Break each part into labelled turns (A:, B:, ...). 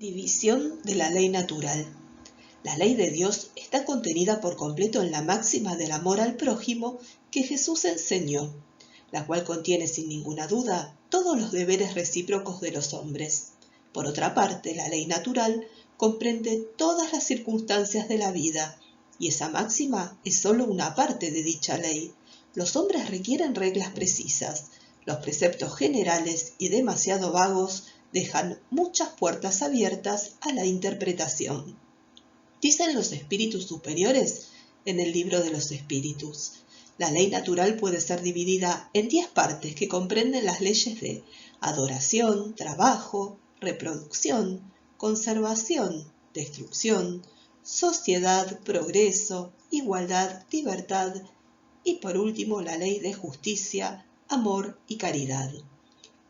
A: División de la ley natural. La ley de Dios está contenida por completo en la máxima del amor al prójimo que Jesús enseñó, la cual contiene sin ninguna duda todos los deberes recíprocos de los hombres. Por otra parte, la ley natural comprende todas las circunstancias de la vida, y esa máxima es sólo una parte de dicha ley. Los hombres requieren reglas precisas. Los preceptos generales y demasiado vagos dejan muchas puertas abiertas a la interpretación. Dicen los espíritus superiores en el libro de los espíritus: la ley natural puede ser dividida en 10 partes que comprenden las leyes de adoración, trabajo, reproducción, conservación, destrucción, sociedad, progreso, igualdad, libertad y por último la ley de justicia, amor y caridad.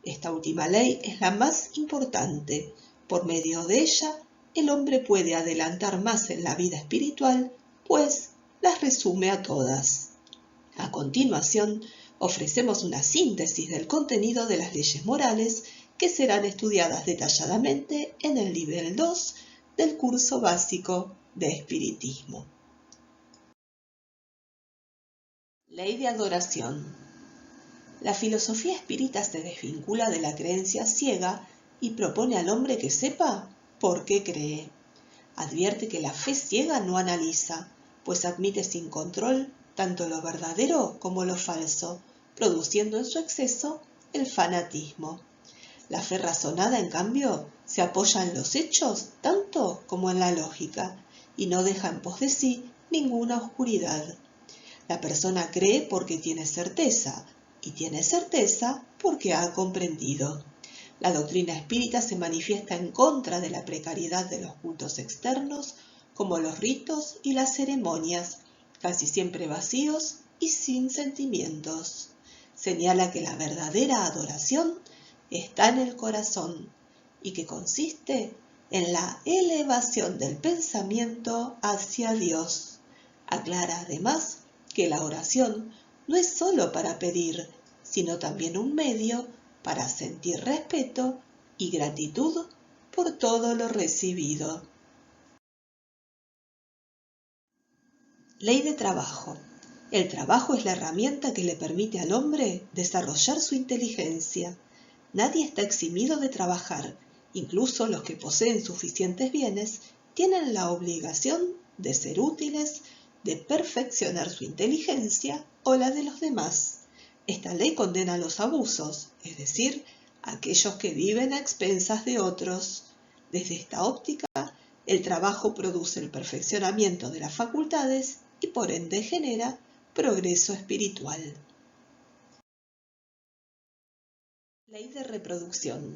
A: Esta última ley es la más importante. Por medio de ella, el hombre puede adelantar más en la vida espiritual, pues las resume a todas. A continuación, ofrecemos una síntesis del contenido de las leyes morales que serán estudiadas detalladamente en el nivel 2 del curso básico de Espiritismo. Ley de adoración. La filosofía espírita se desvincula de la creencia ciega y propone al hombre que sepa por qué cree. Advierte que la fe ciega no analiza, pues admite sin control tanto lo verdadero como lo falso, produciendo en su exceso el fanatismo. La fe razonada, en cambio, se apoya en los hechos tanto como en la lógica, y no deja en pos de sí ninguna oscuridad. La persona cree porque tiene certeza, y tiene certeza porque ha comprendido. La doctrina espírita se manifiesta en contra de la precariedad de los cultos externos, como los ritos y las ceremonias, casi siempre vacíos y sin sentimientos. Señala que la verdadera adoración está en el corazón y que consiste en la elevación del pensamiento hacia Dios. Aclara además que la oración no es sólo para pedir, sino también un medio para sentir respeto y gratitud por todo lo recibido. Ley de trabajo. El trabajo es la herramienta que le permite al hombre desarrollar su inteligencia. Nadie está eximido de trabajar, incluso los que poseen suficientes bienes tienen la obligación de ser útiles, de perfeccionar su inteligencia o la de los demás. Esta ley condena los abusos, es decir, aquellos que viven a expensas de otros. Desde esta óptica, el trabajo produce el perfeccionamiento de las facultades y por ende genera progreso espiritual. Ley de reproducción.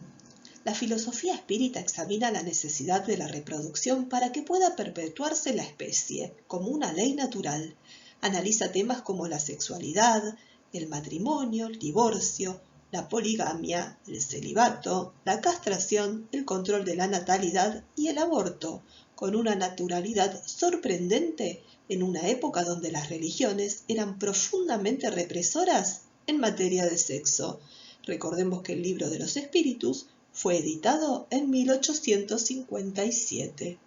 A: La filosofía espírita examina la necesidad de la reproducción para que pueda perpetuarse la especie como una ley natural. Analiza temas como la sexualidad, el matrimonio, el divorcio, la poligamia, el celibato, la castración, el control de la natalidad y el aborto, con una naturalidad sorprendente en una época donde las religiones eran profundamente represoras en materia de sexo. Recordemos que el libro de los espíritus fue editado en 1857.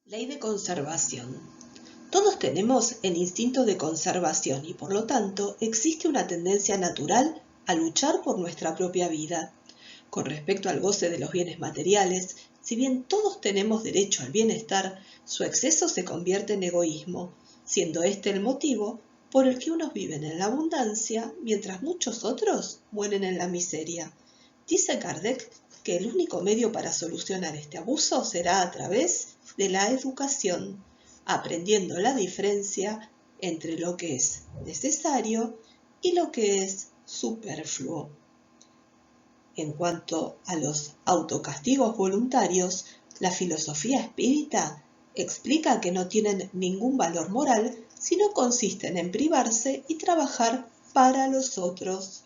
A: Ley de conservación. Todos tenemos el instinto de conservación y por lo tanto existe una tendencia natural a luchar por nuestra propia vida. Con respecto al goce de los bienes materiales, si bien todos tenemos derecho al bienestar, su exceso se convierte en egoísmo, siendo este el motivo por el que unos viven en la abundancia mientras muchos otros mueren en la miseria. Dice Kardec que el único medio para solucionar este abuso será a través de la educación, aprendiendo la diferencia entre lo que es necesario y lo que es superfluo. En cuanto a los autocastigos voluntarios, la filosofía espírita explica que no tienen ningún valor moral, sino consisten en privarse y trabajar para los otros,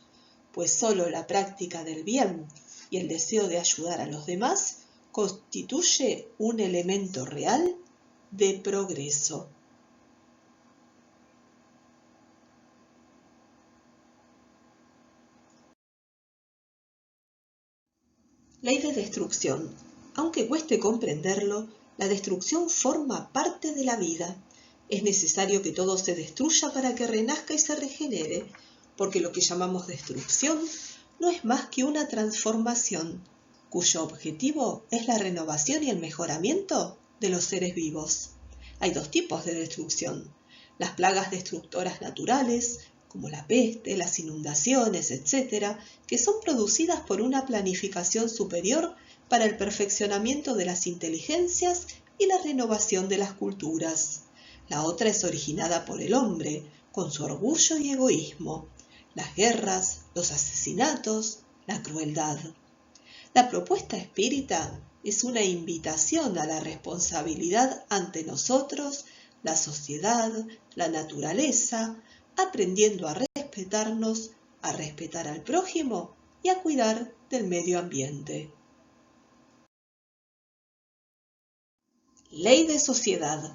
A: pues sólo la práctica del bien y el deseo de ayudar a los demás constituye un elemento real de progreso. Ley de destrucción. Aunque cueste comprenderlo, la destrucción forma parte de la vida. Es necesario que todo se destruya para que renazca y se regenere, porque lo que llamamos destrucción no es más que una transformación, cuyo objetivo es la renovación y el mejoramiento de los seres vivos. Hay dos tipos de destrucción: las plagas destructoras naturales, como la peste, las inundaciones, etc., que son producidas por una planificación superior para el perfeccionamiento de las inteligencias y la renovación de las culturas. La otra es originada por el hombre, con su orgullo y egoísmo, las guerras, los asesinatos, la crueldad. La propuesta espírita es una invitación a la responsabilidad ante nosotros, la sociedad, la naturaleza, aprendiendo a respetarnos, a respetar al prójimo y a cuidar del medio ambiente. Ley de sociedad.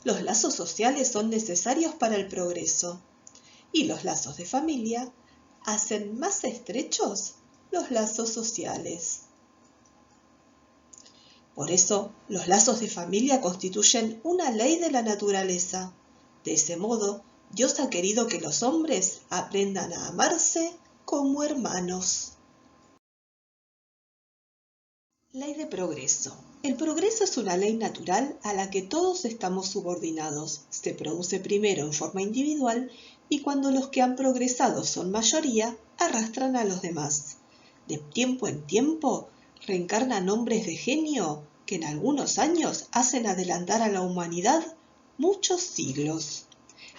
A: Los lazos sociales son necesarios para el progreso y los lazos de familia hacen más estrechos los lazos sociales. Por eso, los lazos de familia constituyen una ley de la naturaleza. De ese modo, Dios ha querido que los hombres aprendan a amarse como hermanos. Ley de progreso. El progreso es una ley natural a la que todos estamos subordinados. Se produce primero en forma individual y cuando los que han progresado son mayoría, arrastran a los demás. De tiempo en tiempo, reencarnan hombres de genio que en algunos años hacen adelantar a la humanidad muchos siglos.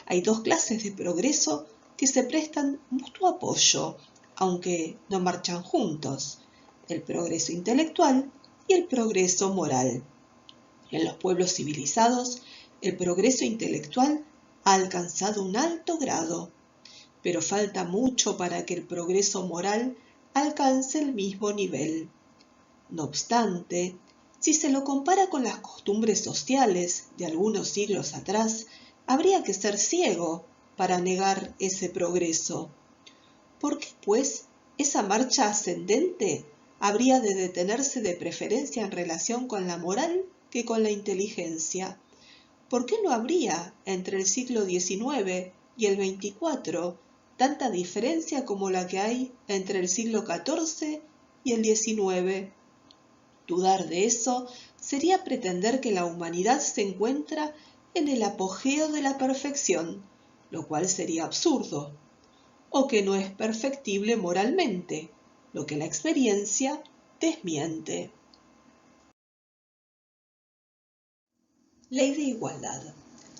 A: Hay dos clases de progreso que se prestan mutuo apoyo, aunque no marchan juntos: el progreso intelectual y el progreso moral. En los pueblos civilizados, el progreso intelectual ha alcanzado un alto grado, pero falta mucho para que el progreso moral alcance el mismo nivel. No obstante, si se lo compara con las costumbres sociales de algunos siglos atrás, habría que ser ciego para negar ese progreso. ¿Por qué, pues, esa marcha ascendente habría de detenerse de preferencia en relación con la moral que con la inteligencia? ¿Por qué no habría entre el siglo XIX y el XXIV tanta diferencia como la que hay entre el siglo XIV y el XIX? Dudar de eso sería pretender que la humanidad se encuentra en el apogeo de la perfección, lo cual sería absurdo, o que no es perfectible moralmente, lo que la experiencia desmiente. Ley de igualdad.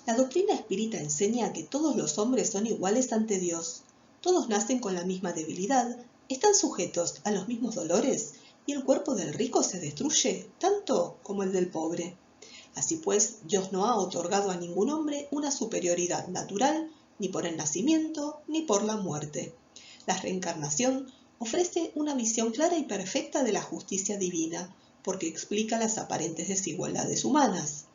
A: La doctrina espírita enseña que todos los hombres son iguales ante Dios. Todos nacen con la misma debilidad, están sujetos a los mismos dolores y el cuerpo del rico se destruye tanto como el del pobre. Así pues, Dios no ha otorgado a ningún hombre una superioridad natural, ni por el nacimiento, ni por la muerte. La reencarnación ofrece una visión clara y perfecta de la justicia divina, porque explica las aparentes desigualdades humanas.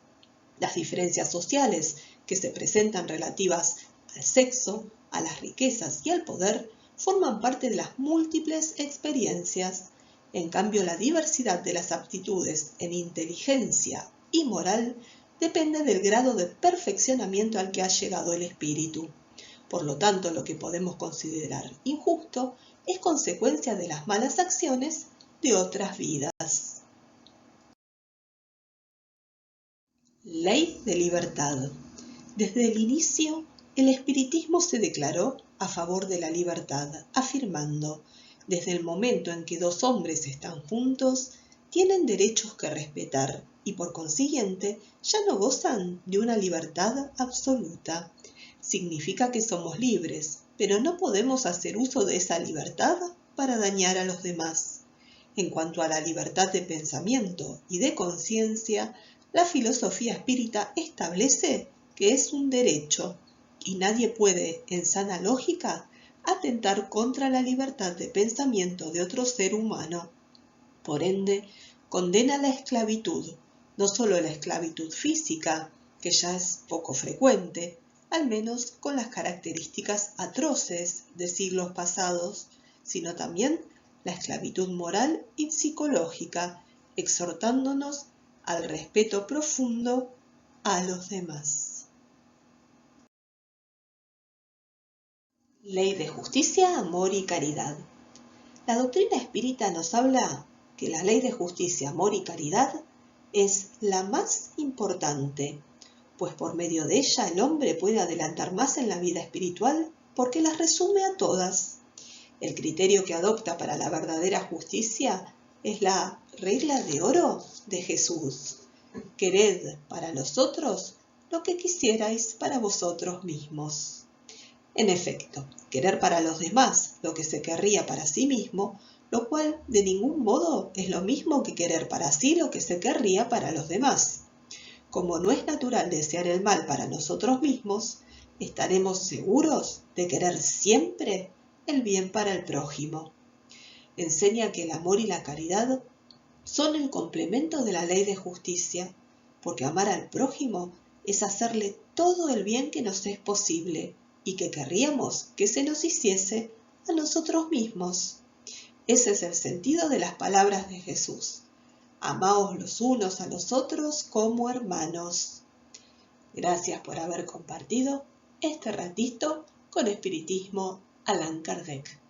A: Las diferencias sociales que se presentan relativas al sexo, a las riquezas y al poder forman parte de las múltiples experiencias. En cambio, la diversidad de las aptitudes en inteligencia y moral depende del grado de perfeccionamiento al que ha llegado el espíritu. Por lo tanto, lo que podemos considerar injusto es consecuencia de las malas acciones de otras vidas. Ley de libertad. Desde el inicio, el espiritismo se declaró a favor de la libertad, afirmando: desde el momento en que dos hombres están juntos, tienen derechos que respetar y por consiguiente ya no gozan de una libertad absoluta. Significa que somos libres, pero no podemos hacer uso de esa libertad para dañar a los demás. En cuanto a la libertad de pensamiento y de conciencia, la filosofía espírita establece que es un derecho y nadie puede, en sana lógica, atentar contra la libertad de pensamiento de otro ser humano. Por ende, condena la esclavitud, no solo la esclavitud física, que ya es poco frecuente, al menos con las características atroces de siglos pasados, sino también la esclavitud moral y psicológica, exhortándonos al respeto profundo a los demás. Ley de justicia, amor y caridad. La doctrina espírita nos habla que la ley de justicia, amor y caridad es la más importante, pues por medio de ella el hombre puede adelantar más en la vida espiritual porque las resume a todas. El criterio que adopta para la verdadera justicia es la regla de oro de Jesús. Quered para los otros lo que quisierais para vosotros mismos. En efecto, querer para los demás lo que se querría para sí mismo, lo cual de ningún modo es lo mismo que querer para sí lo que se querría para los demás. Como no es natural desear el mal para nosotros mismos, estaremos seguros de querer siempre el bien para el prójimo. Enseña que el amor y la caridad son el complemento de la ley de justicia, porque amar al prójimo es hacerle todo el bien que nos es posible y que querríamos que se nos hiciese a nosotros mismos. Ese es el sentido de las palabras de Jesús. Amaos los unos a los otros como hermanos. Gracias por haber compartido este ratito con Espiritismo Allan Kardec.